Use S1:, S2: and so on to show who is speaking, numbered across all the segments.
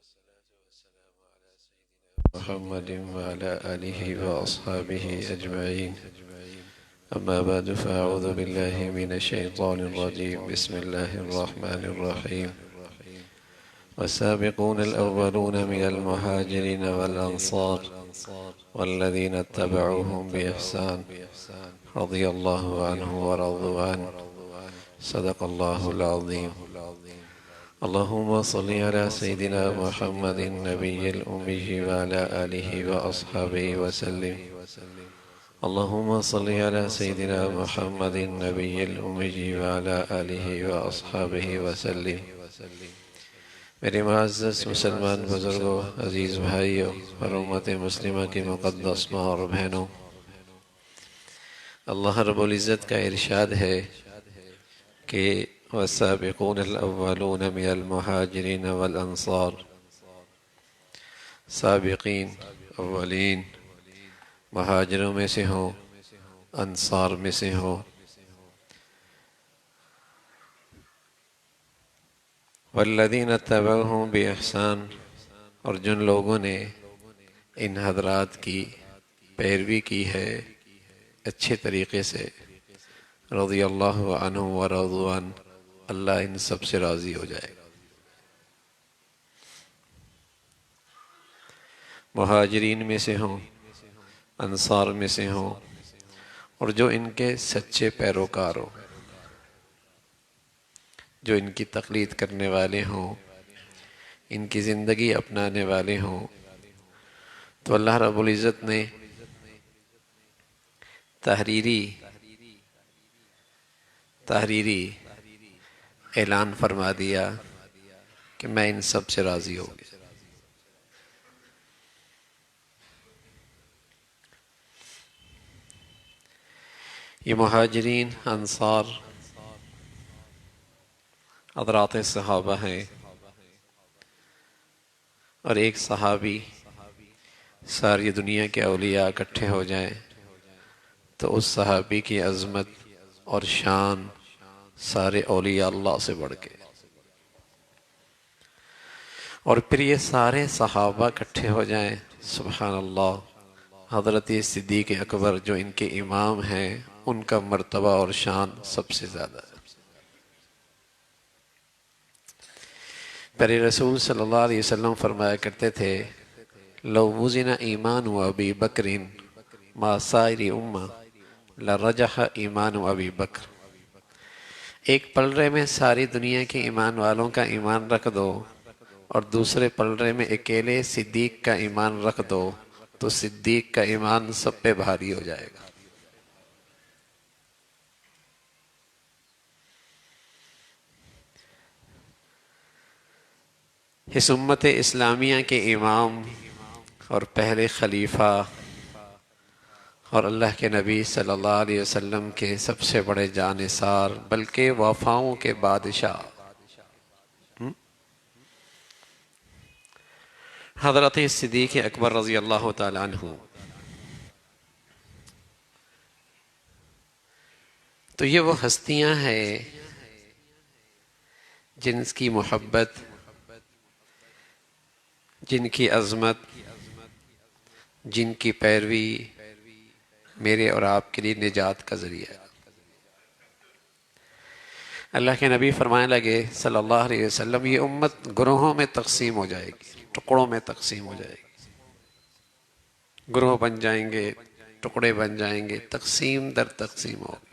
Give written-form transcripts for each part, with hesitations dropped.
S1: والصلاة والسلام على سيدنا محمد وعلى آله وأصحابه أجمعين. أما بعد فأعوذ بالله من الشيطان الرجيم. بسم الله الرحمن الرحيم. والسابقون الأولون من المهاجرين والأنصار والذين اتبعوهم بإحسان رضي الله عنهم ورضوا عنه. صدق الله العظيم. اللهم صل على سيدنا محمد النبي الأمي وعلى آله وأصحابه وسلم. اللهم صل على سيدنا محمد النبي الأمي وعلى آله وأصحابه وسلم. میرے معزز مسلمان بزرگوں، عزیز بھائیوں اور امت مسلمہ کی مقدس ماں اور بہنوں، اللہ رب العزت کا ارشاد ہے کہ والسابقون الاولون من المہاجرین والانصار، سابقین اولین مہاجروں میں سے ہوں، انصار میں سے ہوں، والذین اتبعوہم بإحسان، اور جن لوگوں نے ان حضرات کی پیروی کی ہے اچھے طریقے سے، رضی اللہ عنہ ورضوا عنہ، اللہ ان سب سے راضی ہو جائے گا۔ مہاجرین میں سے ہوں، انصار میں سے ہوں، اور جو ان کے سچے پیروکار ہوں، جو ان کی تقلید کرنے والے ہوں، ان کی زندگی اپنانے والے ہوں، تو اللہ رب العزت نے تحریری اعلان فرما دیا کہ میں ان سب سے راضی ہو گیا۔ یہ مہاجرین انصار حضرات صحابہ ہیں، اور ایک صحابی ساری دنیا کے اولیاء اکٹھے ہو جائیں تو اس صحابی کی عظمت اور شان سارے اولیاء اللہ سے بڑھ کے، اور پھر یہ سارے صحابہ اکٹھے ہو جائیں، سبحان اللہ، حضرت صدیق اکبر جو ان کے امام ہیں، ان کا مرتبہ اور شان سب سے زیادہ ہے۔ پیارے رسول صلی اللہ علیہ وسلم فرمایا کرتے تھے، لو وزن ایمان ابی بکر ما سائر امہ لرجح ایمان ابی بکر۔ ایک پلڑے میں ساری دنیا کے ایمان والوں کا ایمان رکھ دو، اور دوسرے پلڑے میں اکیلے صدیق کا ایمان رکھ دو، تو صدیق کا ایمان سب پہ بھاری ہو جائے گا۔ اس امت اسلامیہ کے امام اور پہلے خلیفہ اور اللہ کے نبی صلی اللہ علیہ وسلم کے سب سے بڑے جانثار، بلکہ وفاؤں کے بادشاہ، حضرت صدیق اکبر رضی اللہ تعالیٰ عنہ۔ تو یہ وہ ہستیاں ہیں جن کی محبت، جن کی عظمت، جن کی پیروی میرے اور آپ کے لیے نجات کا ذریعہ ہے۔ اللہ کے نبی فرمانے لگے صلی اللہ علیہ وسلم، یہ امت گروہوں میں تقسیم ہو جائے گی، ٹکڑوں میں تقسیم ہو جائے گی، گروہ بن جائیں گے، ٹکڑے بن جائیں گے، تقسیم در تقسیم ہوگی۔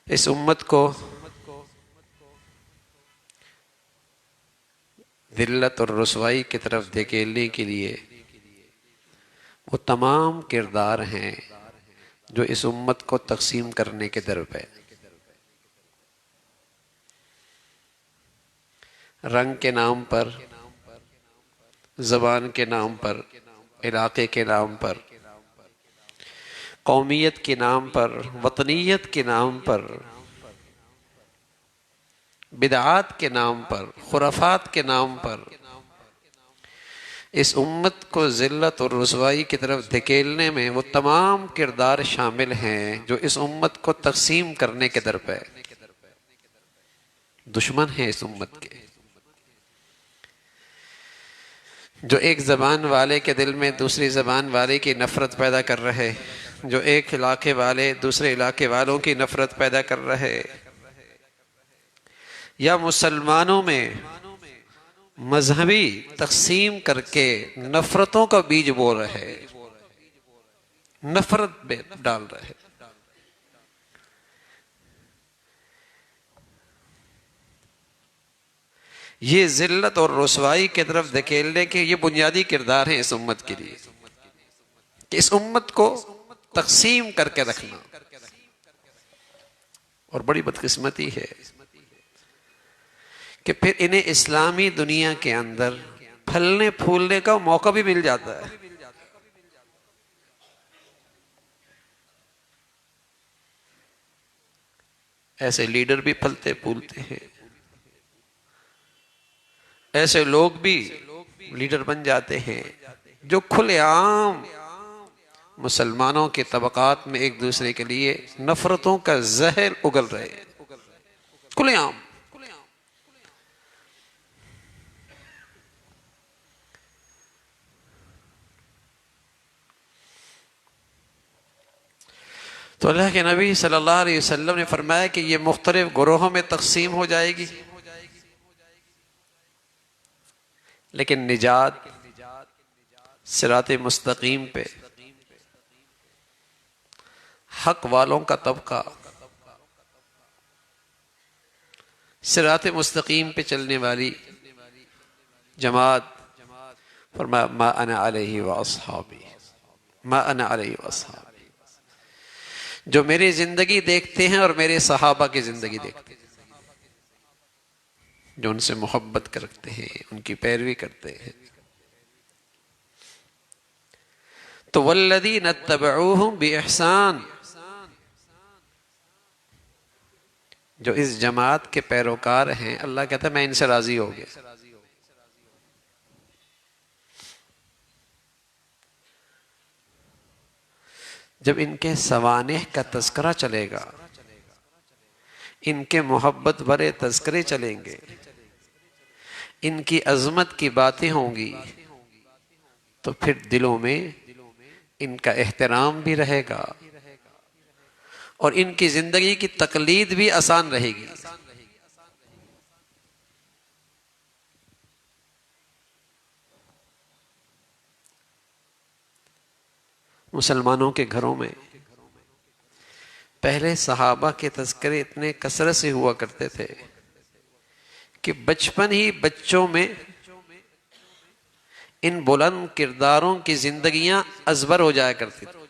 S1: اس امت کو ذلت اور رسوائی کی طرف دھکیلنے کے لیے وہ تمام کردار ہیں جو اس امت کو تقسیم کرنے کے در پہ، رنگ کے نام پر، زبان کے نام پر، علاقے کے نام پر، قومیت کے نام پر، وطنیت کے نام پر، بدعات کے نام پر، خرافات کے نام پر، اس امت کو ذلت اور رسوائی کی طرف دھکیلنے میں وہ تمام کردار شامل ہیں جو اس امت کو تقسیم کرنے کے در پہ دشمن ہیں اس امت کے، جو ایک زبان والے کے دل میں دوسری زبان والے کی نفرت پیدا کر رہے، جو ایک علاقے والے دوسرے علاقے والوں کی نفرت پیدا کر رہے، یا مسلمانوں میں مذہبی تقسیم کر کے نفرتوں کا بیج بو رہے، نفرت میں ڈال رہے۔ یہ ذلت اور رسوائی کی طرف دھکیلنے کے یہ بنیادی کردار ہیں اس امت کے لیے، کہ اس امت کو تقسیم کر کے رکھنا۔ اور بڑی بدقسمتی ہے کہ پھر انہیں اسلامی دنیا کے اندر پھلنے پھولنے کا موقع بھی مل جاتا ہے۔ ایسے لیڈر بھی پھلتے پھولتے ہیں، ایسے لوگ بھی لیڈر بن جاتے ہیں جو کھلے عام مسلمانوں کے طبقات میں ایک دوسرے کے لیے نفرتوں کا زہر اگل رہے ہیں، کھلے عام۔ تو اللہ کے نبی صلی اللہ علیہ وسلم نے فرمایا کہ یہ مختلف گروہوں میں تقسیم ہو جائے گی، لیکن نجات صراط مستقیم پہ حق والوں کا طبقہ صراط مستقیم پہ چلنے والی جماعت، فرمایا ما انا علیہ واصحابی، ما انا علیہ واصحابی، جو میری زندگی دیکھتے ہیں اور میرے صحابہ کی زندگی دیکھتے ہیں، جو ان سے محبت کرتے ہیں، ان کی پیروی کرتے ہیں۔ تو والذین اتبعوہم بإحسان، جو اس جماعت کے پیروکار ہیں، اللہ کہتا ہے میں ان سے راضی ہو گیا۔ جب ان کے سوانح کا تذکرہ چلے گا، ان کے محبت بھرے تذکرے چلیں گے، ان کی عظمت کی باتیں ہوں گی، تو پھر دلوں میں ان کا احترام بھی رہے گا اور ان کی زندگی کی تقلید بھی آسان رہے گی۔ مسلمانوں کے گھروں میں پہلے صحابہ کے تذکرے اتنے کثرت سے ہوا کرتے تھے کہ بچپن ہی بچوں میں ان بلند کرداروں کی زندگیاں ازبر ہو جایا کرتی تھی۔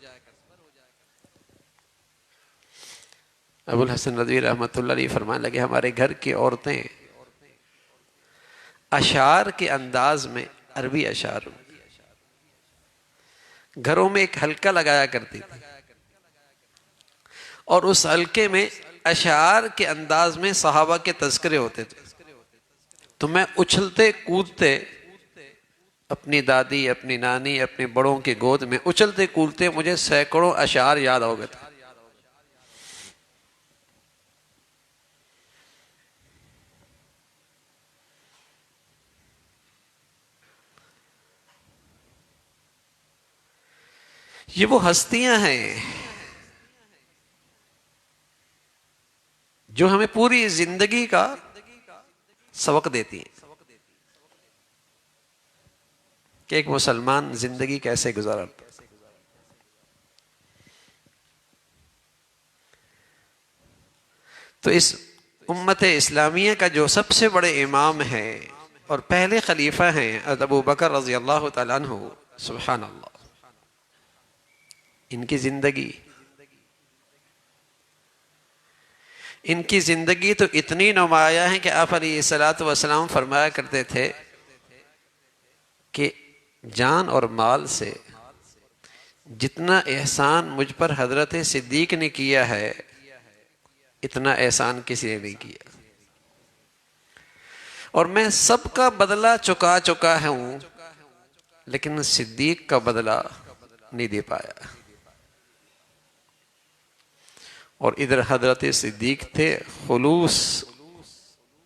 S1: ابو الحسن ندوی رحمۃ اللہ علیہ فرمانے لگے ہمارے گھر کی عورتیں اشعار کے انداز میں، عربی اشعار گھروں میں ایک حلقہ لگایا کرتی تھی، اور اس حلقے میں اشعار کے انداز میں صحابہ کے تذکرے ہوتے تھے۔ تو میں اچھلتے کودتے اپنی دادی، اپنی نانی، اپنے بڑوں کی گود میں اچھلتے کودتے مجھے سینکڑوں اشعار یاد ہو گئے تھے۔ یہ وہ ہستیاں ہیں جو ہمیں پوری زندگی کا سبق دیتی ہیں کہ ایک مسلمان زندگی کیسے گزارتا۔ تو اس امت اسلامیہ کا جو سب سے بڑے امام ہیں اور پہلے خلیفہ ہیں ابو بکر رضی اللہ تعالیٰ عنہ، سبحان اللہ، ان کی زندگی تو اتنی نمایاں ہے کہ آپ علیہ الصلوۃ والسلام فرمایا کرتے تھے کہ جان اور مال سے جتنا احسان مجھ پر حضرت صدیق نے کیا ہے اتنا احسان کسی نے نہیں کیا، اور میں سب کا بدلہ چکا ہوں لیکن صدیق کا بدلہ نہیں دے پایا. اور ادھر حضرت صدیق تھے، خلوص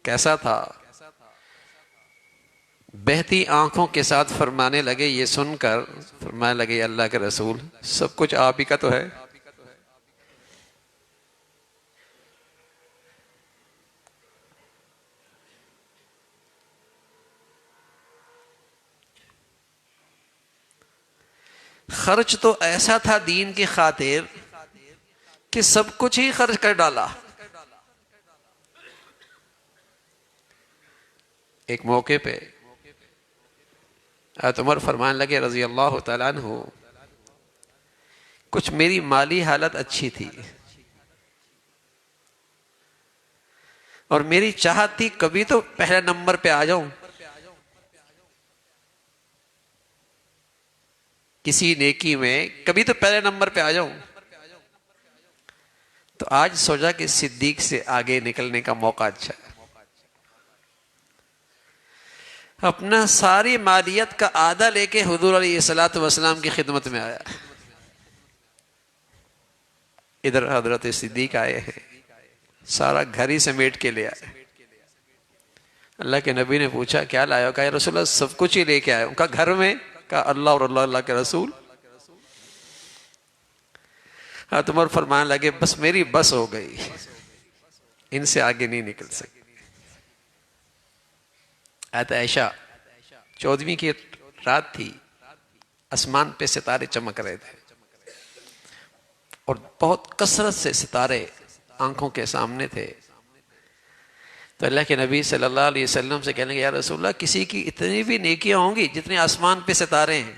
S1: کیسا تھا، بہتی آنکھوں کے ساتھ فرمانے لگے، یہ سن کر فرمانے لگے اللہ کے رسول سب کچھ آپ ہی کا تو ہے. خرچ تو ایسا تھا دین کی خاطر کہ سب کچھ ہی خرچ کر ڈالا. ایک موقع پہ حضرت عمر فرمانے لگے رضی اللہ تعالیٰ عنہ، کچھ میری مالی حالت اچھی تھی اور میری چاہت تھی کبھی تو پہلے نمبر پہ آ جاؤں، کسی نیکی میں کبھی تو پہلے نمبر پہ آ جاؤں. تو آج سوچا کہ صدیق سے آگے نکلنے کا موقع اچھا ہے. اپنا ساری مالیت کا آدھا لے کے حضور علیہ الصلوۃ والسلام کی خدمت میں آیا. ادھر حضرت صدیق آئے ہیں، سارا گھر ہی سمیٹ کے لے آئے. اللہ کے نبی نے پوچھا کیا لایا؟ کہا یا رسول اللہ سب کچھ ہی لے کے آئے. ان کا گھر میں؟ کہا اللہ اور اللہ کے رسول. حضرت عمر فرمانے لگے بس میری بس ہو گئی، ان سے آگے نہیں نکل سکتی. حضرت عائشہ 14ویں کی رات تھی، آسمان پہ ستارے چمک رہے تھے اور بہت کثرت سے ستارے آنکھوں کے سامنے تھے. تو اللہ کے نبی صلی اللہ علیہ وسلم سے کہنے لگے یا رسول اللہ کسی کی اتنی بھی نیکیاں ہوں گی جتنے آسمان پہ ستارے ہیں.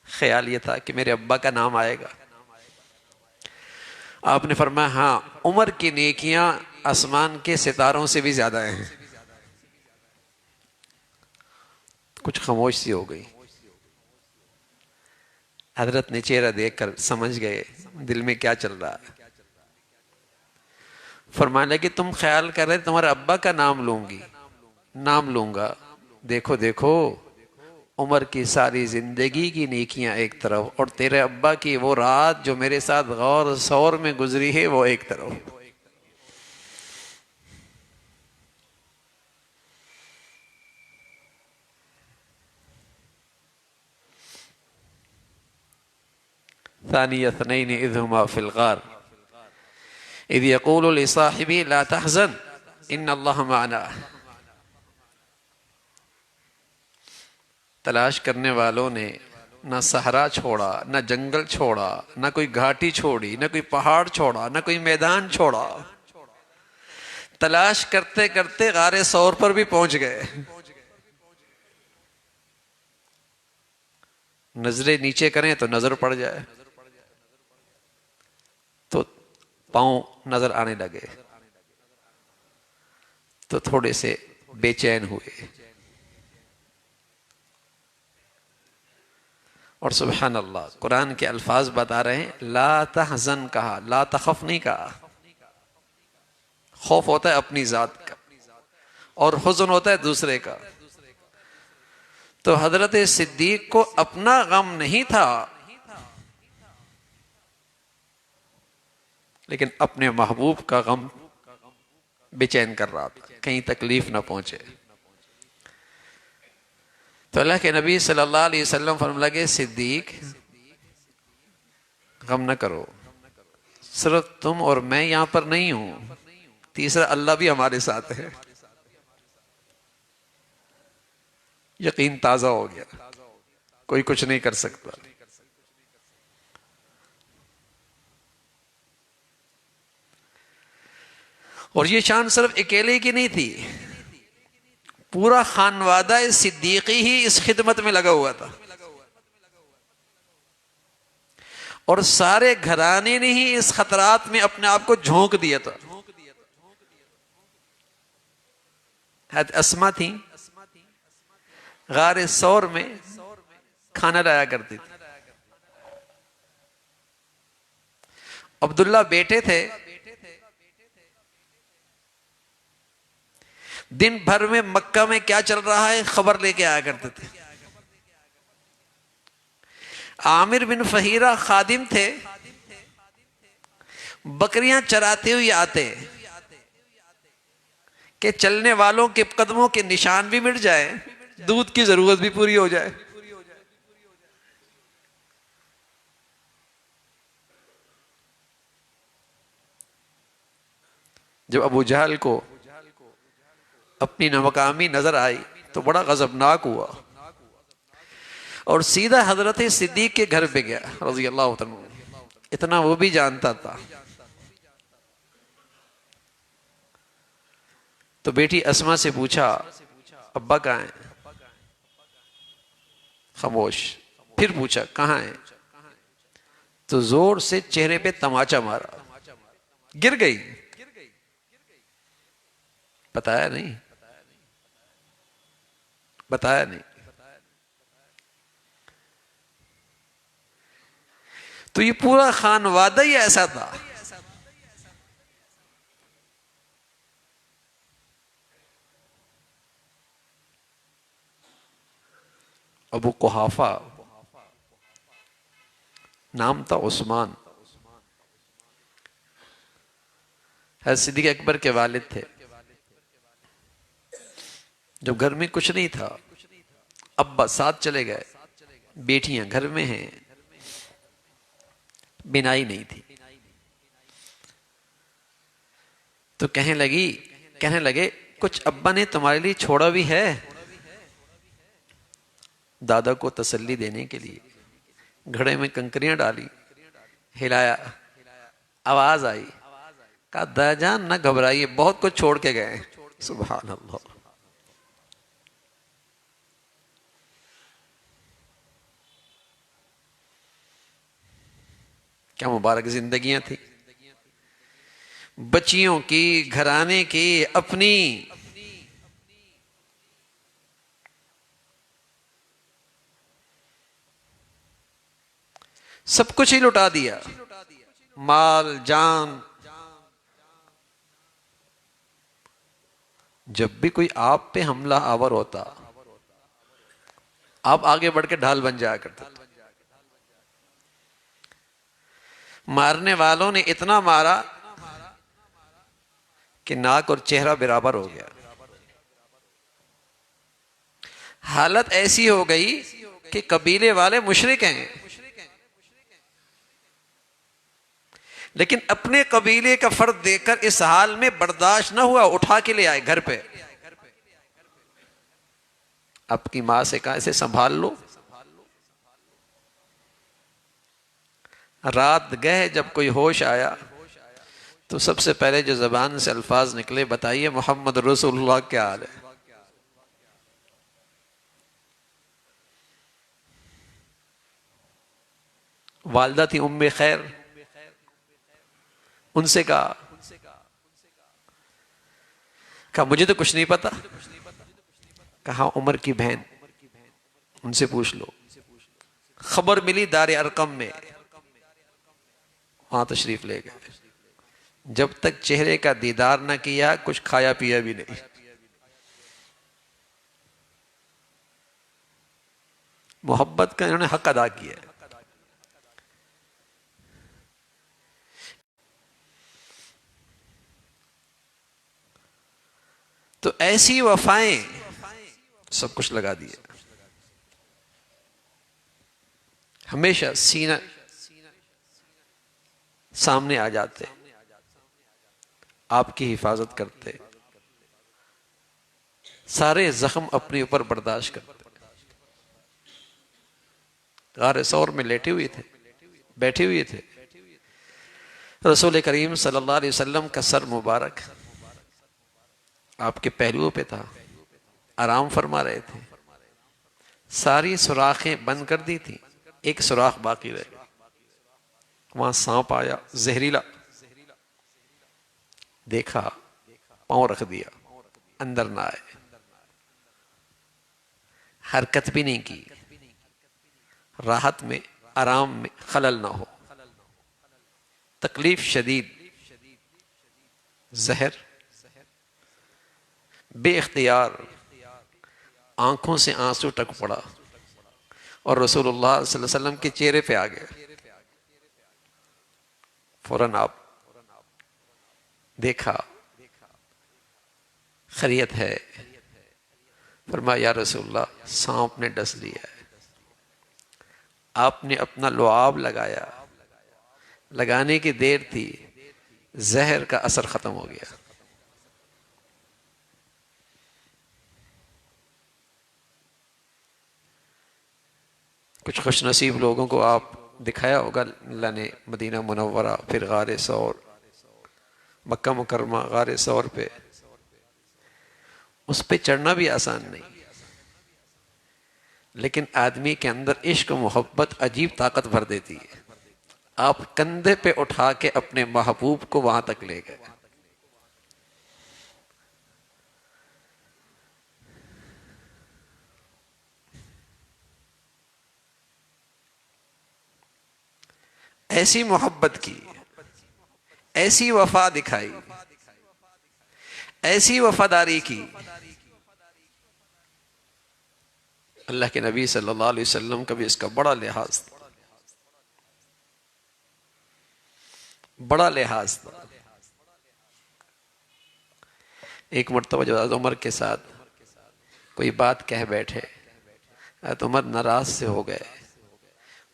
S1: خیال یہ تھا کہ میرے ابا کا نام آئے گا. آپ نے فرمایا ہاں عمر کی نیکیاں آسمان کے ستاروں سے بھی زیادہ ہیں. کچھ خاموش سی ہو گئی. حضرت نے چہرہ دیکھ کر سمجھ گئے دل میں کیا چل رہا ہے. فرمانے لگے تم خیال کر رہے تمہارے ابا کا نام لوں گی، نام لوں گا. دیکھو دیکھو عمر کی ساری زندگی کی نیکیاں ایک طرف اور تیرے ابا کی وہ رات جو میرے ساتھ غور سور میں گزری ہے وہ ایک طرف. ثانی اثنین اذ ہما فی الغار اذ یقول لصاحبہ لا تحزن ان اللہ معنا. تلاش کرنے والوں نے نہ صحرا چھوڑا، نہ جنگل چھوڑا، نہ کوئی گھاٹی چھوڑی، نہ کوئی پہاڑ چھوڑا، نہ کوئی میدان چھوڑا. تلاش کرتے کرتے غار ثور پر بھی پہنچ گئے. نظریں نیچے کریں تو نظر پڑ جائے تو پاؤں نظر آنے لگے تو تھوڑے سے بے چین ہوئے. اور سبحان اللہ قرآن کے الفاظ بتا رہے ہیں لا تحزن کہا، لا تخف نہیں کہا. خوف ہوتا ہے اپنی ذات کا اور حزن ہوتا ہے دوسرے کا. تو حضرت صدیق کو اپنا غم نہیں تھا لیکن اپنے محبوب کا غم بے چین کر رہا تھا کہیں تکلیف نہ پہنچے. تو اللہ کے نبی صلی اللہ علیہ وسلم فرمانے لگے صدیق غم نہ کرو، صرف تم اور میں یہاں پر نہیں ہوں، تیسرا اللہ بھی ہمارے ساتھ ہے. یقین تازہ ہو گیا، کوئی کچھ نہیں کر سکتا. اور یہ شان صرف اکیلے کی نہیں تھی، پورا خانوادہ صدیقی ہی اس خدمت میں لگا ہوا تھا اور سارے گھرانے نے ہی اس خطرات میں اپنے آپ کو جھونک دیا تھا. حضرت اسما تھیں، غار ثور میں کھانا لایا کرتی تھی. عبداللہ بیٹے تھے، دن بھر میں مکہ میں کیا چل رہا ہے خبر لے کے آیا کرتے تھے. عامر بن فہیرہ خادم تھے، بکریاں چراتے ہوئے آتے کہ چلنے والوں کے قدموں کے نشان بھی مٹ جائے، دودھ کی ضرورت بھی پوری ہو جائے۔ جب ابو جہل کو اپنی ناکامی نظر آئی تو بڑا غضبناک ہوا اور سیدھا حضرت صدیق کے گھر پہ گیا رضی اللہ تعالیٰ عنہ۔ اتنا وہ بھی جانتا تھا۔ تو بیٹی اسما سے پوچھا ابا کہاں ہیں؟ خاموش۔ پھر پوچھا کہاں ہیں؟ تو زور سے چہرے پہ تماچا مارا، گر گئی۔ بتایا نہیں، بتایا نہیں۔ تو یہ پورا خانوادہ ہی ایسا تھا۔ ابو قحافہ نام تھا عثمان، حضرت صدیق اکبر کے والد تھے۔ جب گھر میں کچھ نہیں تھا، ابا ساتھ چلے گئے، بیٹیاں گھر میں ہیں، بینائی نہیں تھی، تو کہنے لگے کچھ ابا نے تمہارے لیے چھوڑا بھی ہے۔ دادا کو تسلی دینے کے لیے گھڑے میں کنکریاں ڈالی، ہلایا، آواز آئی، کہا دادا جان نہ گھبرائیے، بہت کچھ چھوڑ کے گئے۔ سبحان اللہ۔ کیا مبارک زندگیاں تھیں، بچیوں کی، گھرانے کی، اپنی۔ سب کچھ ہی لٹا دیا، مال جان۔ جب بھی کوئی آپ پہ حملہ آور ہوتا، آپ آگے بڑھ کے ڈھال بن جایا کرتے۔ مارنے والوں نے اتنا مارا کہ ناک اور چہرہ برابر ہو گیا۔ حالت ایسی ہو گئی کہ قبیلے والے مشرک ہیں، لیکن اپنے قبیلے کا فرد دیکھ کر اس حال میں برداشت نہ ہوا، اٹھا کے لے آئے گھر پہ۔ آپ کی ماں سے کہا اسے سنبھال لو۔ رات گئے، جب کوئی ہوش آیا تو سب سے پہلے جو زبان سے الفاظ نکلے، بتائیے محمد رسول اللہ کیا حال ہے؟ والدہ تھی ام خیر، ان سے کہا مجھے تو کچھ نہیں پتا۔ کہا عمر کی بہن، ان سے پوچھ لو۔ خبر ملی دار ارقم میں، وہاں تشریف لے گئے۔ جب تک چہرے کا دیدار نہ کیا، کچھ کھایا پیا بھی نہیں۔ محبت کا انہوں نے حق ادا کیا ہے۔ تو ایسی وفائیں، سب کچھ لگا دیا۔ ہمیشہ سینہ سامنے آ جاتے، آپ کی حفاظت کرتے، سارے زخم اپنے اوپر برداشت کرتے۔ غار ثور میں لیٹے ہوئے تھے، بیٹھے ہوئے تھے، رسول کریم صلی اللہ علیہ وسلم کا سر مبارک آپ کے پہلوؤں پہ تھا، آرام فرما رہے تھے۔ ساری سوراخیں بند کر دی تھی، ایک سوراخ باقی رہ گیا، وہاں سانپ آیا زہریلا، دیکھا، پاؤں رکھ دیا، اندر نہ آئے، حرکت بھی نہیں کی، راحت میں، آرام میں خلل نہ ہو۔ تکلیف شدید، زہر بے اختیار، آنکھوں سے آنسو ٹک پڑا، اور رسول اللہ صلی اللہ علیہ وسلم کے چہرے پہ آ گئے. فوراً آپ دیکھا خیریت ہے؟ فرمایا یا رسول اللہ سانپ نے ڈس لیا ہے. آپ نے اپنا لعاب لگایا، لگانے کی دیر تھی، زہر کا اثر ختم ہو گیا. کچھ خوش نصیب لوگوں کو آپ دکھایا ہوگا اللہ نے مدینہ منورہ، پھر غار ثور، مکہ مکرمہ، غار ثور پہ. اس پہ چڑھنا بھی آسان نہیں، لیکن آدمی کے اندر عشق و محبت عجیب طاقت بھر دیتی ہے. آپ کندھے پہ اٹھا کے اپنے محبوب کو وہاں تک لے گئے. ایسی محبت کی، ایسی وفا دکھائی، ایسی وفاداری کی. اللہ کے نبی صلی اللہ علیہ وسلم کا بھی اس کا بڑا لحاظ تھا، بڑا لحاظ تھا. ایک مرتبہ جو حضرت عمر کے ساتھ کوئی بات کہہ بیٹھے، حضرت عمر ناراض سے ہو گئے،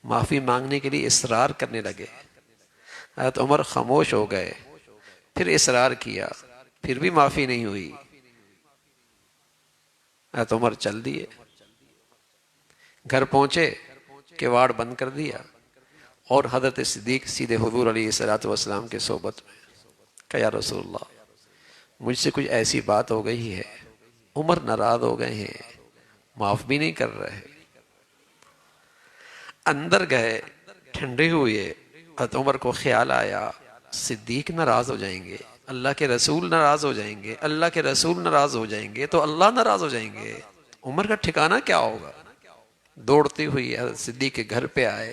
S1: معافی مانگنے کے لیے اصرار کرنے لگے. حضرت عمر خاموش ہو گئے، پھر اصرار کیا، پھر بھی معافی نہیں ہوئی. حضرت عمر چل دیے، گھر پہنچے، کواڑ بند کر دیا، اور حضرت صدیق سیدھے حضور علیہ الصلوۃ والسلام کے صحبت میں کہ یا رسول اللہ مجھ سے کچھ ایسی بات ہو گئی ہے، عمر ناراض ہو گئے ہیں، معاف بھی نہیں کر رہے. اندر گئے، ٹھنڈے ہوئے. حضرت عمر کو خیال آیا صدیق ناراض ہو جائیں گے، اللہ کے رسول ناراض ہو جائیں گے، اللہ کے رسول ناراض ہو جائیں گے تو اللہ ناراض ہو جائیں گے، عمر کا ٹھکانہ کیا ہوگا. دوڑتی ہوئی حضرت صدیق کے گھر پہ آئے.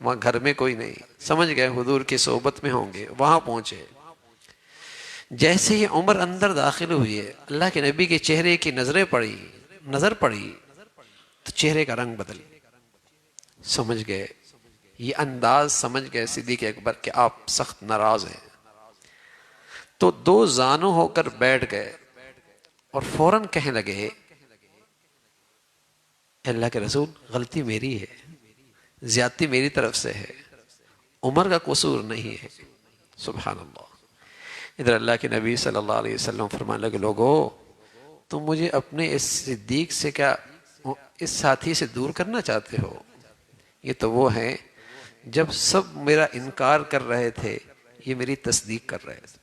S1: وہاں گھر میں کوئی نہیں، سمجھ گئے حضور کی صحبت میں ہوں گے. وہاں پہنچے، جیسے ہی عمر اندر داخل ہوئے، اللہ کے نبی کے چہرے کی نظر پڑی تو چہرے کا رنگ بدل. سمجھ گئے، یہ انداز سمجھ گئے صدیق اکبر کہ آپ سخت ناراض ہیں. تو دو زانو ہو کر بیٹھ گئے اور فوراً کہنے لگے اللہ کے رسول غلطی میری ہے، زیادتی میری طرف سے ہے، عمر کا قصور نہیں ہے. سبحان اللہ. ادھر اللہ کے نبی صلی اللہ علیہ وسلم فرمانے لگے لوگو تم مجھے اپنے اس صدیق سے کیا اس ساتھی سے دور کرنا چاہتے ہو؟ یہ تو وہ ہیں جب سب میرا انکار کر رہے تھے یہ میری تصدیق کر رہے تھے.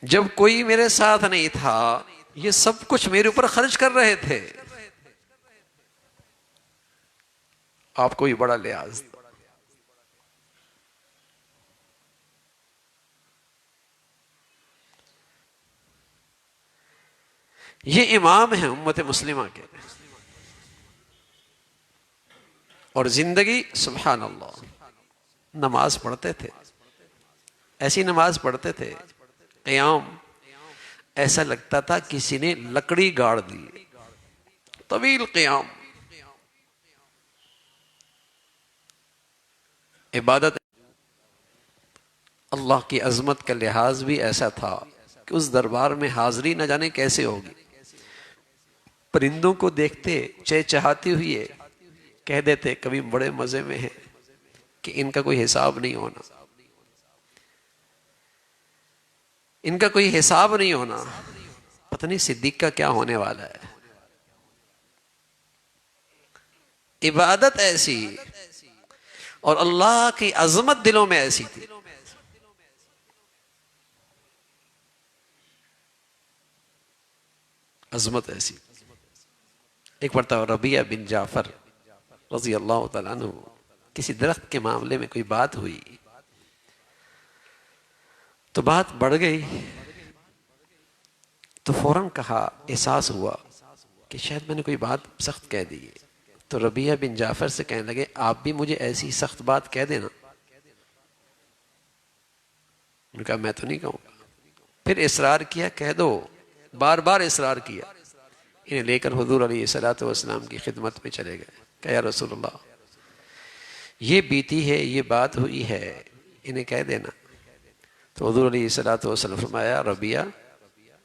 S1: جب کوئی میرے ساتھ نہیں تھا یہ سب کچھ میرے اوپر خرچ کر رہے تھے. آپ کو بھی بڑا لحاظ تھا. یہ امام ہیں امت مسلمہ کے، اور زندگی سبحان اللہ نماز پڑھتے تھے، ایسی نماز پڑھتے تھے قیام ایسا لگتا تھا کسی نے لکڑی گاڑ دی، طویل قیام. عبادت اللہ کی عظمت کا لحاظ بھی ایسا تھا کہ اس دربار میں حاضری نہ جانے کیسے ہوگی. پرندوں کو دیکھتے چہچہاتے ہوئے کہہ دیتے کبھی بڑے مزے میں ہیں کہ ان کا کوئی حساب نہیں ہونا، ان کا کوئی حساب نہیں ہونا. پتہ نہیں صدیق کا کیا ہونے والا ہے. عبادت ایسی اور اللہ کی عظمت دلوں میں ایسی تھی. عظمت ایسی. ایک مرتبہ ربیعہ بن جعفر رضی اللہ تعالیٰ عنہ کسی درخت کے معاملے میں کوئی بات ہوئی تو بات بڑھ گئی تو فوراً کہا، احساس ہوا کہ شاید میں نے کوئی بات سخت کہہ دی. تو ربیعہ بن جعفر سے کہنے لگے آپ بھی مجھے ایسی سخت بات کہہ دینا. انہوں نے کہا میں تو نہیں کہوں گا. پھر اصرار کیا، کہہ دو. بار بار اصرار کیا، انہیں لے کر حضور علیہ الصلوۃ والسلام کی خدمت میں چلے گئے کہ یا رسول اللہ یہ بیتی ہے، یہ بات ہوئی ہے، انہیں کہہ دینا۔ تو حضور علیہ الصلوۃ والسلام فرمایا ربیہ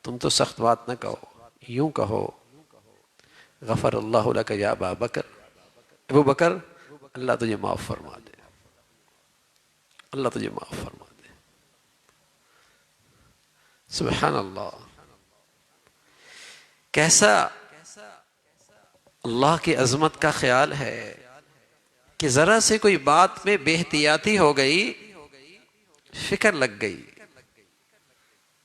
S1: تم تو سخت بات نہ کہو، یوں کہو غفر اللہ لک یا ابا بکر، ابو بکر اللہ تجھے معاف فرما دے، اللہ تجھے معاف فرما دے۔ سبحان اللہ، کیسا اللہ کی عظمت کا خیال ہے کہ ذرا سے کوئی بات میں بے احتیاطی ہو گئی، فکر لگ گئی،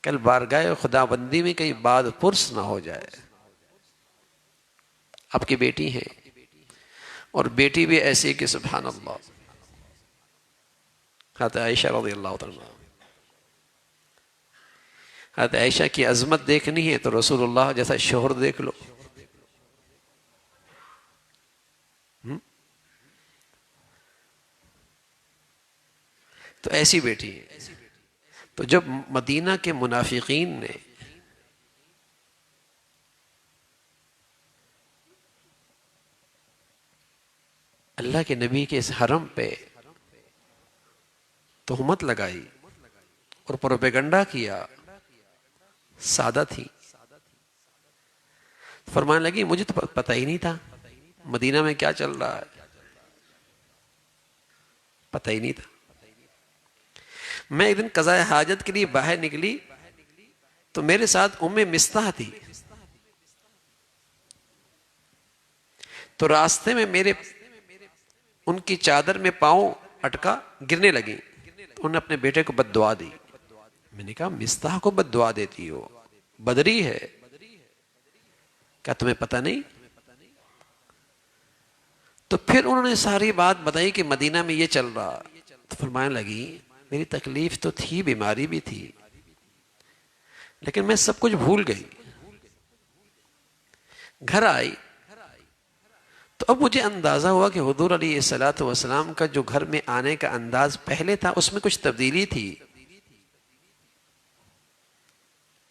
S1: کل بارگاہ خدا بندی میں کہیں بات پرس نہ ہو جائے۔ آپ کی بیٹی ہیں اور بیٹی بھی ایسی کہ سبحان اللہ، حضرت عائشہ رضی اللہ عنہا، حضرت عائشہ کی عظمت دیکھنی ہے تو رسول اللہ جیسا شوہر دیکھ لو۔ تو ایسی بیٹی ہے۔ تو جب مدینہ کے منافقین نے اللہ کے نبی کے اس حرم پہ تہمت لگائی اور پروپیگنڈا کیا، سادہ تھی، فرمانے لگی مجھے تو پتہ ہی نہیں تھا مدینہ میں کیا چل رہا ہے، پتہ ہی نہیں تھا۔ میں ایک دن قضاء حاجت کے لیے باہر نکلی تو میرے ساتھ ام مستح تھی، تو راستے میں میرے ان کی چادر میں پاؤں اٹکا، گرنے لگی، تو انہوں نے اپنے بیٹے کو بد دعا دی۔ میں نے کہا مستح کو بد دعا دیتی ہو، بدری ہے، کیا تمہیں پتہ نہیں؟ تو پھر انہوں نے ساری بات بتائی کہ مدینہ میں یہ چل رہا، تو فرمانے لگی میری تکلیف تو تھی، بیماری بھی تھی، لیکن میں سب کچھ بھول گئی۔ گھر آئی تو اب مجھے اندازہ ہوا کہ حضور علیہ الصلوۃ والسلام کا جو گھر میں آنے کا انداز پہلے تھا اس میں کچھ تبدیلی تھی،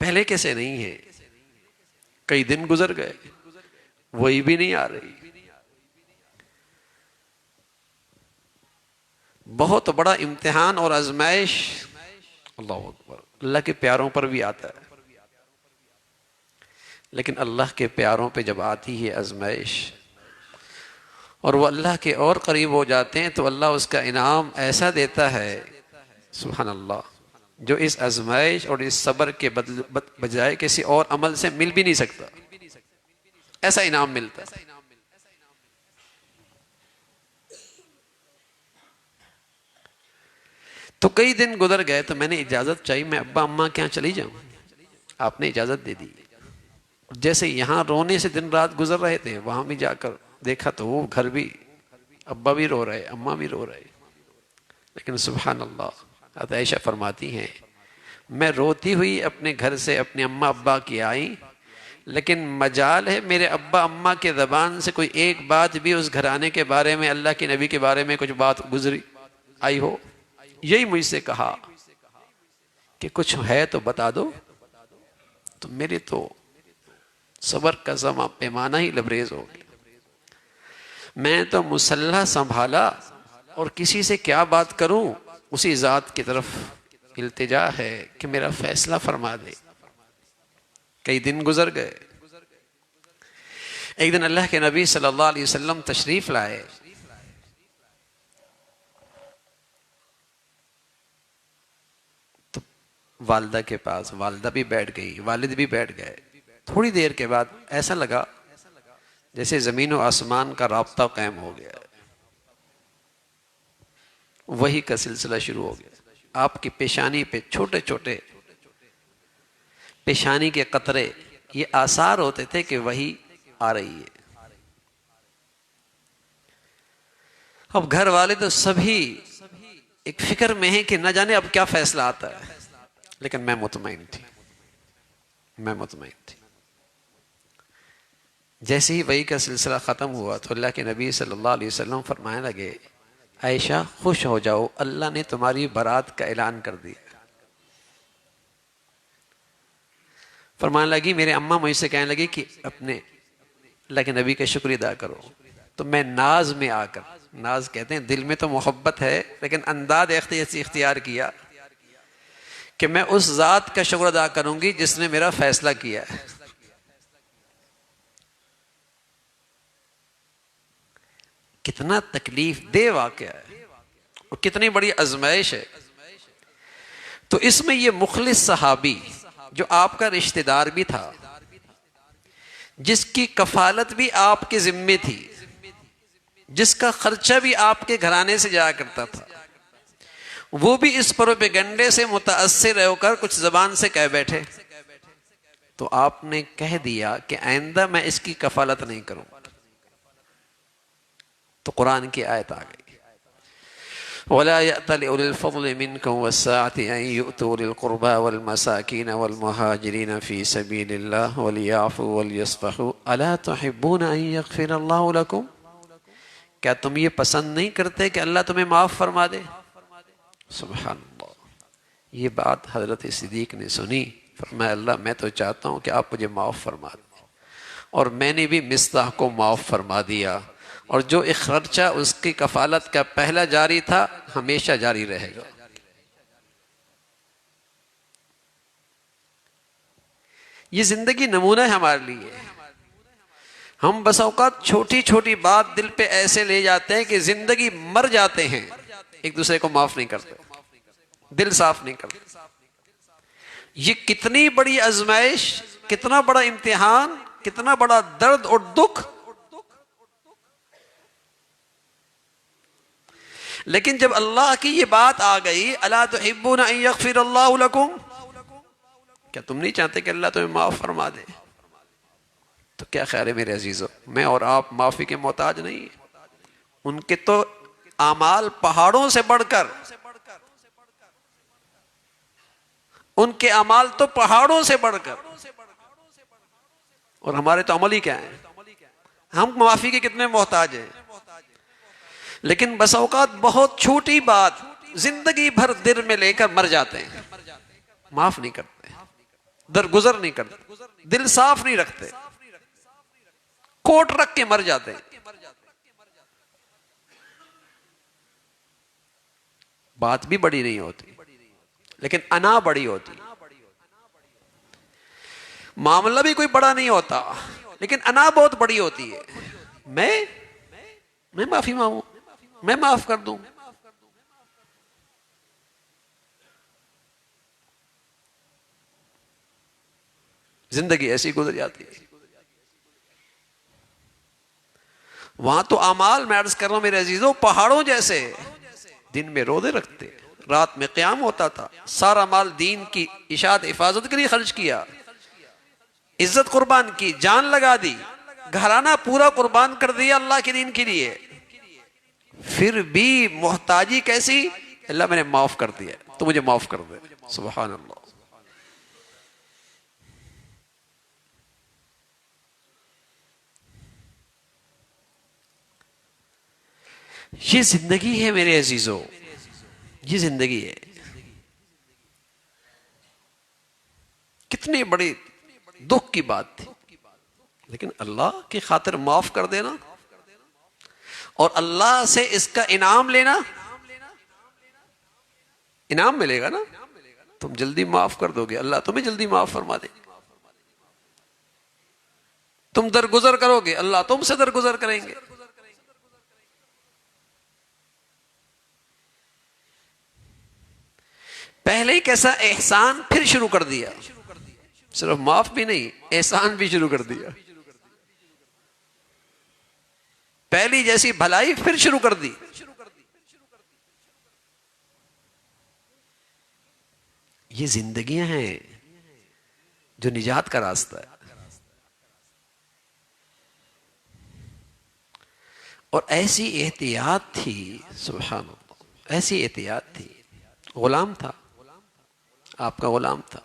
S1: پہلے کیسے نہیں ہے۔ کئی دن گزر گئے، وہی بھی نہیں آ رہی۔ بہت بڑا امتحان اور آزمائش اللہ اکبر اللہ کے پیاروں پر بھی آتا ہے، لیکن اللہ کے پیاروں پہ جب آتی ہے آزمائش اور وہ اللہ کے اور قریب ہو جاتے ہیں تو اللہ اس کا انعام ایسا دیتا ہے سبحان اللہ، جو اس آزمائش اور اس صبر کے بجائے کسی اور عمل سے مل بھی نہیں سکتا، ایسا انعام ملتا ہے۔ تو کئی دن گزر گئے تو میں نے اجازت چاہی، میں ابا اماں کے یہاں چلی جاؤں، آپ نے اجازت دے دی۔ جیسے یہاں رونے سے دن رات گزر رہے تھے، وہاں بھی جا کر دیکھا تو وہ گھر بھی ابا بھی رو رہے، اماں بھی رو رہے، لیکن سبحان اللہ حضرت عائشہ فرماتی ہیں میں روتی ہوئی اپنے گھر سے اپنے اماں ابا کی آئی، لیکن مجال ہے میرے ابا اماں کے زبان سے کوئی ایک بات بھی اس گھرانے کے بارے میں، اللہ کے نبی کے بارے میں کچھ بات گزری آئی ہو۔ یہی مجھ سے کہا کہ کچھ ہے تو بتا دو، تو میرے تو صبر کا زماں پیمانہ ہی لبریز ہو گیا۔ میں تو مسلح سنبھالا اور کسی سے کیا بات کروں، اسی ذات کی طرف التجا ہے کہ میرا فیصلہ فرما دے۔ کئی دن گزر گئے، ایک دن اللہ کے نبی صلی اللہ علیہ وسلم تشریف لائے، تو والدہ کے پاس، والدہ بھی بیٹھ گئی، والد بھی بیٹھ گئے۔ تھوڑی دیر کے بعد ایسا لگا جیسے زمین و آسمان کا رابطہ قائم ہو گیا، وحی کا سلسلہ شروع ہو گیا۔ آپ کی پیشانی پہ چھوٹے چھوٹے پیشانی کے قطرے یہ آثار ہوتے تھے کہ وحی آ رہی ہے۔ اب گھر والے تو سبھی ایک فکر میں ہیں کہ نہ جانے اب کیا فیصلہ آتا ہے، لیکن میں مطمئن تھی، میں مطمئن تھی۔ جیسے ہی وحی کا سلسلہ ختم ہوا تو اللہ کے نبی صلی اللہ علیہ وسلم فرمانے لگے عائشہ خوش ہو جاؤ، اللہ نے تمہاری برات کا اعلان کر دیا۔ فرمانے لگی میرے اماں مجھ سے کہنے لگی کہ اپنے اللہ کے نبی کا شکر ادا کرو. تو میں ناز میں آ کر، ناز کہتے ہیں دل میں تو محبت ہے لیکن انداز اختیار کیا کہ میں اس ذات کا شکر ادا کروں گی جس نے میرا فیصلہ کیا ہے. کتنا تکلیف دہ واقعہ ہے اور کتنی بڑی آزمائش ہے. تو اس میں یہ مخلص صحابی جو آپ کا رشتہ دار بھی تھا، جس کی کفالت بھی آپ کے ذمے تھی، جس کا خرچہ بھی آپ کے گھرانے سے جایا کرتا تھا، وہ بھی اس پروپیگنڈے سے متاثر ہو کر کچھ زبان سے کہہ بیٹھے. تو آپ نے کہہ دیا کہ آئندہ میں اس کی کفالت نہیں کروں. تو قرآن کی آیت آ گئی، وَلَا يَأْتَلِ أُولِي الْفَضْلِ مِنْكُمْ وَالسَّعَةِ أَنْ يُؤْتُوا أُولِي الْقُرْبَى وَالْمَسَاكِينَ وَالْمُهَاجِرِينَ فِي سَبِيلِ اللَّهِ وَلْيَعْفُوا وَلْيَصْفَحُوا أَلَا تُحِبُّونَ أَنْ يَغْفِرَ اللَّهُ لَكُمْ؟ کیا تم یہ پسند نہیں کرتے کہ اللہ تمہیں معاف فرما دے؟ سبحان اللہ. یہ بات حضرت صدیق نے سنی، فرمایا اللہ میں تو چاہتا ہوں کہ آپ مجھے معاف فرما دیں. اور میں نے بھی مصطح کو معاف فرما دیا، اور جو ایک خرچہ اس کی کفالت کا پہلا جاری تھا ہمیشہ جاری رہے گا. یہ زندگی نمونہ ہے ہمارے لیے. ہم بس اوقات چھوٹی چھوٹی بات دل پہ ایسے لے جاتے ہیں کہ زندگی مر جاتے ہیں، ایک دوسرے کو معاف نہیں کرتے، دل صاف نہیں کرتے. یہ کتنی بڑی آزمائش، کتنا بڑا امتحان، کتنا بڑا درد اور دکھ. لیکن جب اللہ کی یہ بات آ گئی، الا تحبون ان یغفر اللہ لکم، کیا تم نہیں چاہتے کہ اللہ تمہیں معاف فرما دے؟ تو کیا خیال ہے میرے عزیزو، میں اور آپ معافی کے محتاج نہیں ہیں. ان کے تو اعمال پہاڑوں سے بڑھ کر، ان کے اعمال تو پہاڑوں سے بڑھ کر، اور ہمارے تو عمل ہی کیا ہیں. ہم معافی کے کتنے محتاج ہیں. لیکن بس اوقات بہت چھوٹی بات زندگی بھر دل میں لے کر مر جاتے ہیں، معاف نہیں کرتے، درگزر نہیں کرتے، دل صاف نہیں رکھتے، کوٹ رکھ کے مر جاتے ہیں. بات بھی بڑی نہیں ہوتی لیکن انا بڑی ہوتی. معاملہ بھی کوئی بڑا نہیں ہوتا لیکن انا بہت بڑی ہوتی ہے. میں معافی مانگوں، میں معاف کر دوں. زندگی ایسی گزر جاتی ہے. وہاں تو اعمال، میں عرض کر رہا ہوں میرے عزیزوں، پہاڑوں جیسے. دن میں روزے رکھتے، رات میں قیام ہوتا تھا، سارا مال دین کی اشاعت حفاظت کے لیے خرچ کیا، عزت قربان کی، جان لگا دی، گھرانہ پورا قربان کر دیا اللہ کے دین کے لیے. پھر بھی محتاجی کیسی؟ اللہ میں نے معاف کر دیا تو مجھے معاف کر دے. سبحان اللہ. یہ زندگی ہے میرے عزیزو، یہ زندگی ہے. کتنی بڑی دکھ کی بات تھی، لیکن اللہ کی خاطر معاف کر دینا اور اللہ سے اس کا انعام لینا. انعام ملے گا نا، تم جلدی معاف کر دو گے، اللہ تمہیں جلدی معاف فرما دے گا. تم درگزر کرو گے، اللہ تم سے درگزر کریں گے. پہلے ہی کیسا احسان، پھر شروع کر دیا. صرف معاف بھی نہیں، احسان بھی شروع کر دیا. پہلی جیسی بھلائی پھر شروع کر دی. یہ زندگیاں ہیں جو نجات کا راستہ ہے. اور ایسی احتیاط تھی، سبحان اللہ، ایسی احتیاط تھی. غلام تھا، آپ کا غلام تھا.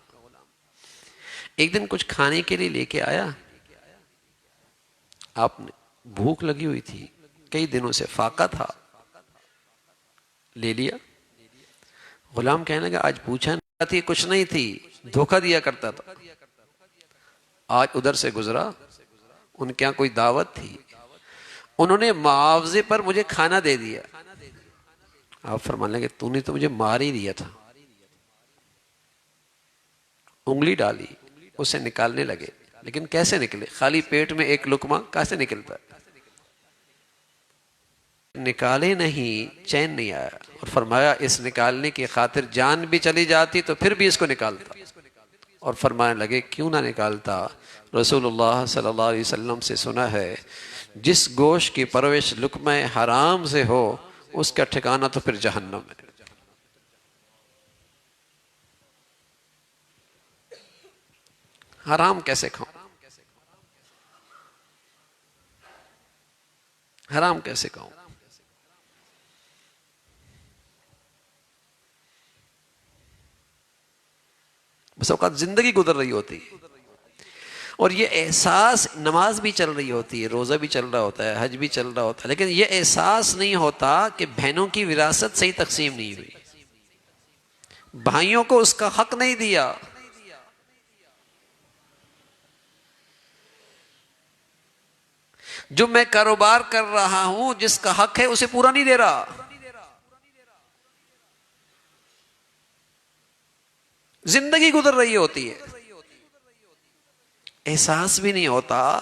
S1: ایک دن کچھ کھانے کے لیے لے کے آیا، آپ نے بھوک لگی ہوئی تھی، کئی دنوں سے فاقہ تھا، لے لیا. غلام کہنے لگا آج پوچھا نہیں تھی، کچھ نہیں تھی، دھوکہ دیا کرتا تھا. آج ادھر سے گزرا، ان کے یہاں کوئی دعوت تھی، انہوں نے معاوضے پر مجھے کھانا دے دیا. آپ فرمانے لگے تو نے تو مجھے مار ہی دیا تھا. انگلی ڈالی، اسے نکالنے لگے، لیکن کیسے نکلے؟ خالی پیٹ میں ایک لقمہ کیسے نکلتا ہے؟ نکالے نہیں، چین نہیں آیا، اور فرمایا اس نکالنے کی خاطر جان بھی چلی جاتی تو پھر بھی اس کو نکالتا. اور فرمانے لگے کیوں نہ نکالتا؟ رسول اللہ صلی اللہ علیہ وسلم سے سنا ہے جس گوشت کی پرورش لقمہ حرام سے ہو اس کا ٹھکانہ تو پھر جہنم ہے. حرام کیسے کھاؤں؟ حرام کیسے کھاؤں؟ بس اوقات زندگی گزر رہی ہوتی ہے اور یہ احساس، نماز بھی چل رہی ہوتی ہے، روزہ بھی چل رہا ہوتا ہے، حج بھی چل رہا ہوتا ہے، لیکن یہ احساس نہیں ہوتا کہ بہنوں کی وراثت صحیح تقسیم نہیں ہوئی، بھائیوں کو اس کا حق نہیں دیا. جو میں کاروبار کر رہا ہوں جس کا حق ہے اسے پورا نہیں دے رہا. زندگی گزر رہی ہوتی ہے، احساس بھی نہیں ہوتا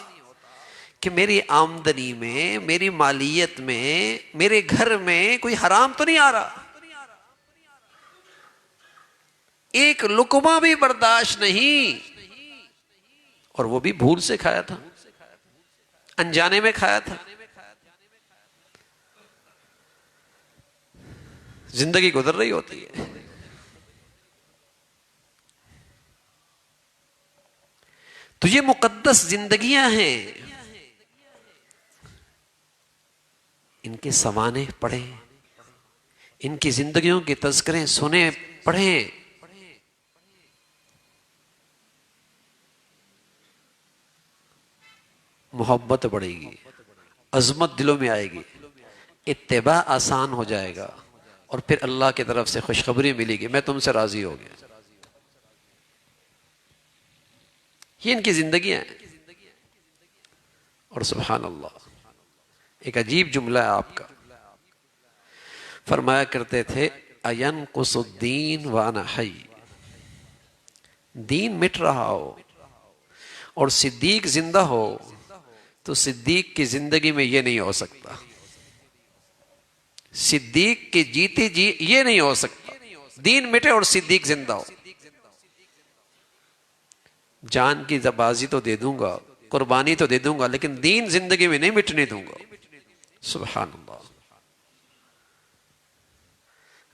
S1: کہ میری آمدنی میں، میری مالیت میں، میرے گھر میں کوئی حرام تو نہیں آ رہا. ایک لقمہ بھی برداشت نہیں، اور وہ بھی بھول سے کھایا تھا، انجانے میں کھایا تھا. زندگی گزر رہی ہوتی ہے. تو یہ مقدس زندگیاں ہیں، ان کے سوانے پڑھیں، ان کی زندگیوں کے تذکرے سنیں، پڑھیں. محبت بڑھے گی، عظمت دلوں میں آئے گی، اتباع آسان ہو جائے گا، اور پھر اللہ کی طرف سے خوشخبری ملے گی میں تم سے راضی ہو گیا. یہ ان کی زندگیاں ہیں. اور سبحان اللہ، ایک عجیب جملہ ہے آپ کا. فرمایا کرتے تھے اَيَنْقُصُ الدِّينُ وَأَنَا حَيٌّ، دین مٹ رہا ہو اور صدیق زندہ ہو تو صدیق کی زندگی میں یہ نہیں ہو سکتا، صدیق کی جیتی جی یہ نہیں ہو سکتا. دین مٹے اور صدیق زندہ ہو. جان کی بازی تو دے دوں گا، قربانی تو دے دوں گا، لیکن دین زندگی میں نہیں مٹنے دوں گا. سبحان اللہ.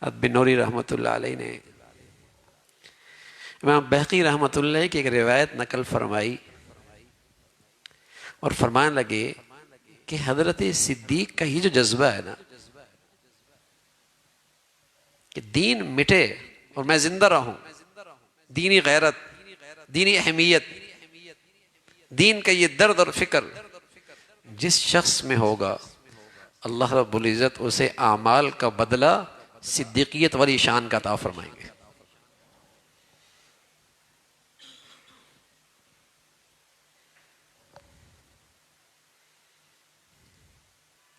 S1: اب بن نوری رحمۃ اللہ علیہ نے امام بہقی رحمۃ اللہ کی ایک روایت نقل فرمائی اور فرمانے لگے کہ حضرت صدیق کا یہ جو جذبہ ہے نا کہ دین مٹے اور میں زندہ رہوں، دینی غیرت، دینی اہمیت، دین کا یہ درد اور فکر جس شخص میں ہوگا اللہ رب العزت اسے اعمال کا بدلہ صدیقیت والی شان کا عطا فرمائیں گے.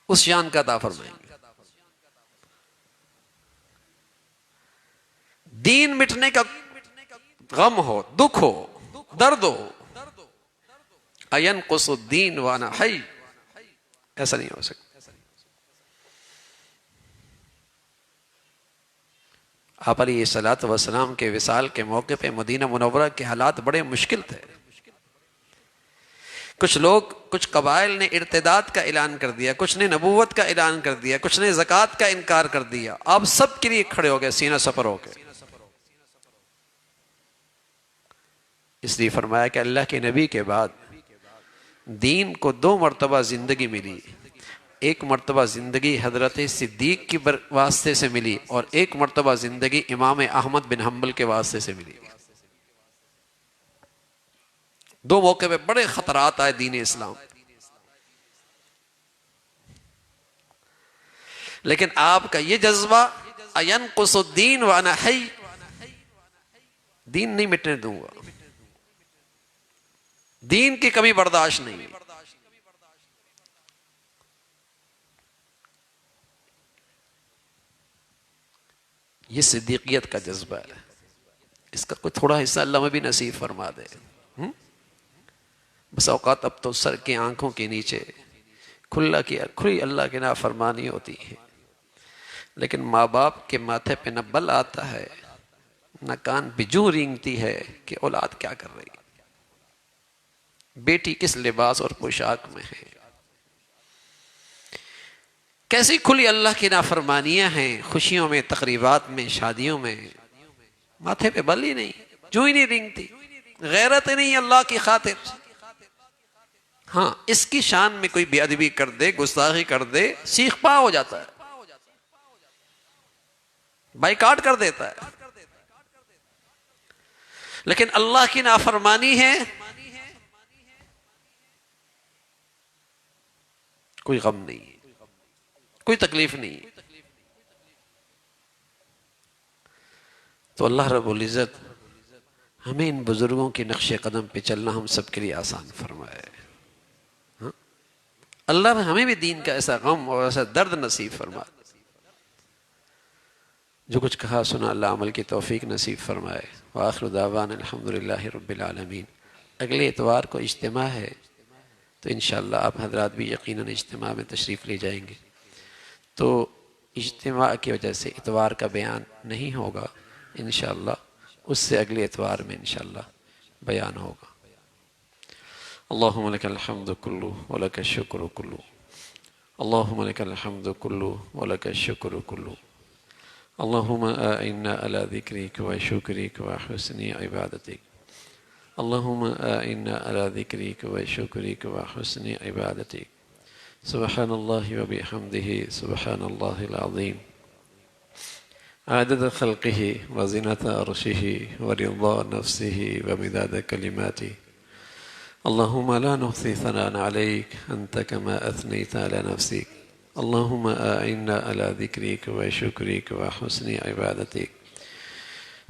S1: اس شان کا عطا فرمائیں گے. دین مٹنے کا غم ہو، دکھ ہو، درد ہو، اَيَنْقُصُ الدِّينُ وَأَنَا حَيٌّ، ایسا نہیں ہو سکتا. آپ علیہ الصلوۃ والسلام کے وصال کے موقع پہ مدینہ منورہ کے حالات بڑے مشکل تھے. کچھ لوگ، کچھ قبائل نے ارتداد کا اعلان کر دیا، کچھ نے نبوت کا اعلان کر دیا، کچھ نے زکوٰۃ کا انکار کر دیا. آپ سب کے لیے کھڑے ہو گئے سینہ سپر ہو کے. اس لیے فرمایا کہ اللہ کے نبی کے بعد دین کو 2 مرتبہ زندگی ملی. ایک مرتبہ زندگی حضرت صدیق کی واسطے سے ملی اور ایک مرتبہ زندگی امام احمد بن حنبل کے واسطے سے ملی. 2 موقع پہ بڑے خطرات آئے دین اسلام، لیکن آپ کا یہ جذبہ اَيَنْقُصُ الدِّينُ وَأَنَا حَيٌّ، دین نہیں مٹنے دوں گا، دین کی کمی برداشت نہیں. یہ صدیقیت کا جذبہ ہے، اس کا کوئی تھوڑا حصہ اللہ میں بھی نصیب فرما دے۔ بس اوقات اب تو سر کی آنکھوں کے نیچے کھلی اللہ کی نافرمانی ہوتی ہے، لیکن ماں باپ کے ماتھے پہ نہ بل آتا ہے نہ کان پہ جو رینگتی ہے کہ اولاد کیا کر رہی ہے، بیٹی کس لباس اور پوشاک میں ہے، کیسی کھلی اللہ کی نافرمانیاں ہیں، خوشیوں میں، تقریبات میں، شادیوں میں، ماتھے پہ بل ہی نہیں، جو ہی نہیں رینگتی، غیرت نہیں اللہ کی خاطر۔ ہاں اس کی شان میں کوئی بے ادبی کر دے، گستاخی کر دے، سیخ پا ہو جاتا ہے، بائیکاٹ کر دیتا ہے، لیکن اللہ کی نافرمانی ہے، کوئی غم نہیں ہے، کوئی تکلیف نہیں ہے۔ تو اللہ رب العزت ہمیں ان بزرگوں کے نقش قدم پہ چلنا ہم سب کے لیے آسان فرمائے۔ اللہ ہمیں بھی دین کا ایسا غم اور ایسا درد نصیب فرما، جو کچھ کہا سنا اللہ عمل کی توفیق نصیب فرمائے۔ وآخر دعوانا الحمدللہ رب العالمین۔ اگلے اتوار کو اجتماع ہے، تو انشاءاللہ آپ حضرات بھی یقیناً اجتماع میں تشریف لے جائیں گے، تو اجتماع کی وجہ سے اتوار کا بیان نہیں ہوگا، انشاءاللہ اس سے اگلے اتوار میں انشاءاللہ بیان ہوگا۔ اللہم لک الحمد کلو ولک الشکر کلو، اللہم لک الحمد کلو ولک الشکر کلو، اللہم اعنا علی ذکرک و شکرک و حسن عبادتک، اللہم اعنا علی ذکرک و شکرک و حسن عبادتک، سبحان اللہ و بحمدہ سبحان اللہ العظیم، عدد خلقہ و زنۃ عرشہ و رضا نفسہ و مداد کلماتہ، اللہم لا نحصی ثناء علیک انت کما اثنیت علی نفسک، اللہم اعنا علی ذکرک و شکرک و حسن عبادتک۔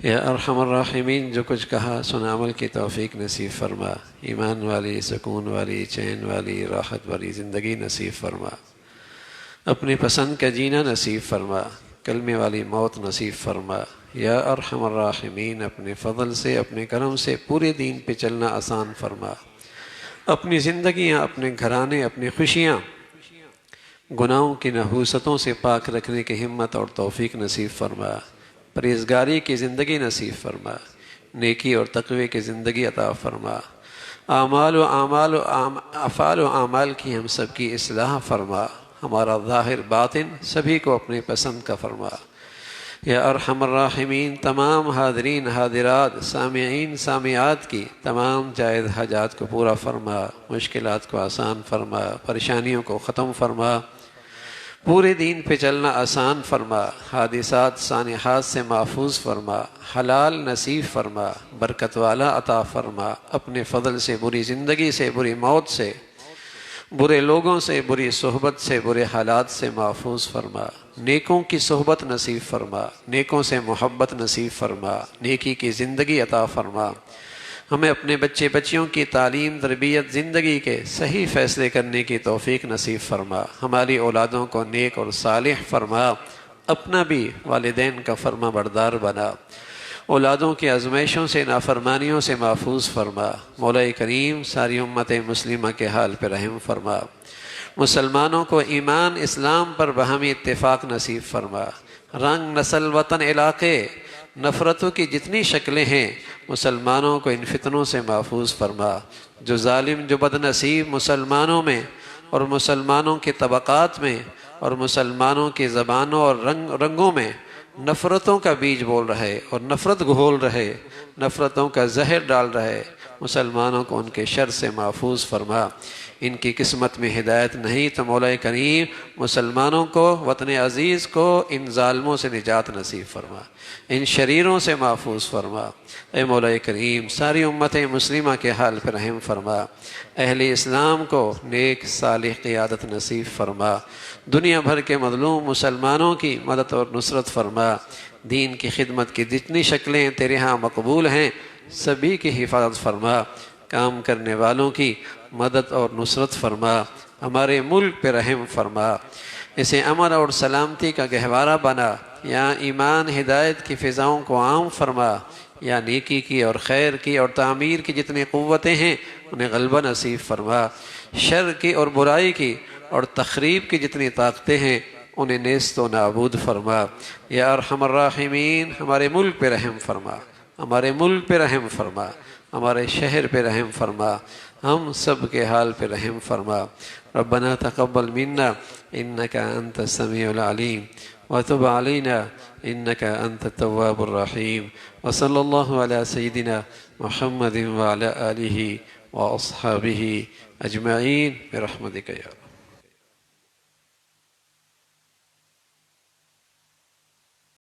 S1: یا ارحم الراحمین، جو کچھ کہا سنا عمل کی توفیق نصیب فرما، ایمان والی، سکون والی، چین والی، راحت والی زندگی نصیب فرما، اپنی پسند کا جینا نصیب فرما، کلمے والی موت نصیب فرما۔ یا ارحم الراحمین، اپنے فضل سے، اپنے کرم سے پورے دین پہ چلنا آسان فرما، اپنی زندگیاں، اپنے گھرانے، اپنی خوشیاں گناہوں کی نحوستوں سے پاک رکھنے کی ہمت اور توفیق نصیب فرما، پرہیزگاری کی زندگی نصیب فرما، نیکی اور تقوی کی زندگی عطا فرما، افعال و اعمال کی ہم سب کی اصلاح فرما، ہمارا ظاہر باطن سبھی کو اپنے پسند کا فرما۔ یا ارحم الراحمین، تمام حاضرین حاضرات، سامعین سامعات کی تمام جائز حاجات کو پورا فرما، مشکلات کو آسان فرما، پریشانیوں کو ختم فرما، پورے دین پہ چلنا آسان فرما، حادثات سانحات سے محفوظ فرما، حلال نصیب فرما، برکت والا عطا فرما، اپنے فضل سے، بری زندگی سے، بری موت سے، برے لوگوں سے، بری صحبت سے، برے حالات سے محفوظ فرما، نیکوں کی صحبت نصیب فرما، نیکوں سے محبت نصیب فرما، نیکی کی زندگی عطا فرما، ہمیں اپنے بچے بچیوں کی تعلیم، تربیت، زندگی کے صحیح فیصلے کرنے کی توفیق نصیب فرما، ہماری اولادوں کو نیک اور صالح فرما، اپنا بھی والدین کا فرما بردار بنا، اولادوں کی آزمائشوں سے، نافرمانیوں سے محفوظ فرما۔ مولا کریم ساری امت مسلمہ کے حال پر رحم فرما، مسلمانوں کو ایمان اسلام پر باہمی اتفاق نصیب فرما، رنگ نسل وطن علاقے نفرتوں کی جتنی شکلیں ہیں مسلمانوں کو ان فتنوں سے محفوظ فرما، جو ظالم، جو بد نصیب مسلمانوں میں اور مسلمانوں کے طبقات میں اور مسلمانوں کی زبانوں اور رنگوں میں نفرتوں کا بیج بول رہے اور نفرت گھول رہے، نفرتوں کا زہر ڈال رہے، مسلمانوں کو ان کے شر سے محفوظ فرما۔ ان کی قسمت میں ہدایت نہیں تو مولا کریم مسلمانوں کو، وطن عزیز کو ان ظالموں سے نجات نصیب فرما، ان شریروں سے محفوظ فرما۔ اے مولا کریم ساری امت مسلمہ کے حال پر رحم فرما، اہل اسلام کو نیک صالح قیادت نصیب فرما، دنیا بھر کے مظلوم مسلمانوں کی مدد اور نصرت فرما، دین کی خدمت کی جتنی شکلیں تیرے ہاں مقبول ہیں سبھی کی حفاظت فرما، کام کرنے والوں کی مدد اور نصرت فرما، ہمارے ملک پہ رحم فرما، اسے امن اور سلامتی کا گہوارہ بنا، یہاں ایمان ہدایت کی فضاؤں کو عام فرما، یا نیکی کی اور خیر کی اور تعمیر کی جتنی قوتیں ہیں انہیں غلبہ نصیب فرما، شر کی اور برائی کی اور تخریب کی جتنی طاقتیں ہیں انہیں نیست و نابود فرما۔ یا ارحم الراحمین ہمارے ملک پہ رحم فرما، ہمارے ملک پہ رحم فرما، ہمارے شہر پہ رحم فرما، ہم سب کے حال پہ رحم فرما۔ ربنا تقبل منا انك انت السميع العليم وتب علينا انك انت التواب الرحيم، وصلى الله على سيدنا محمد وعلى آله واصحابه اجمعين برحمتك يا رب۔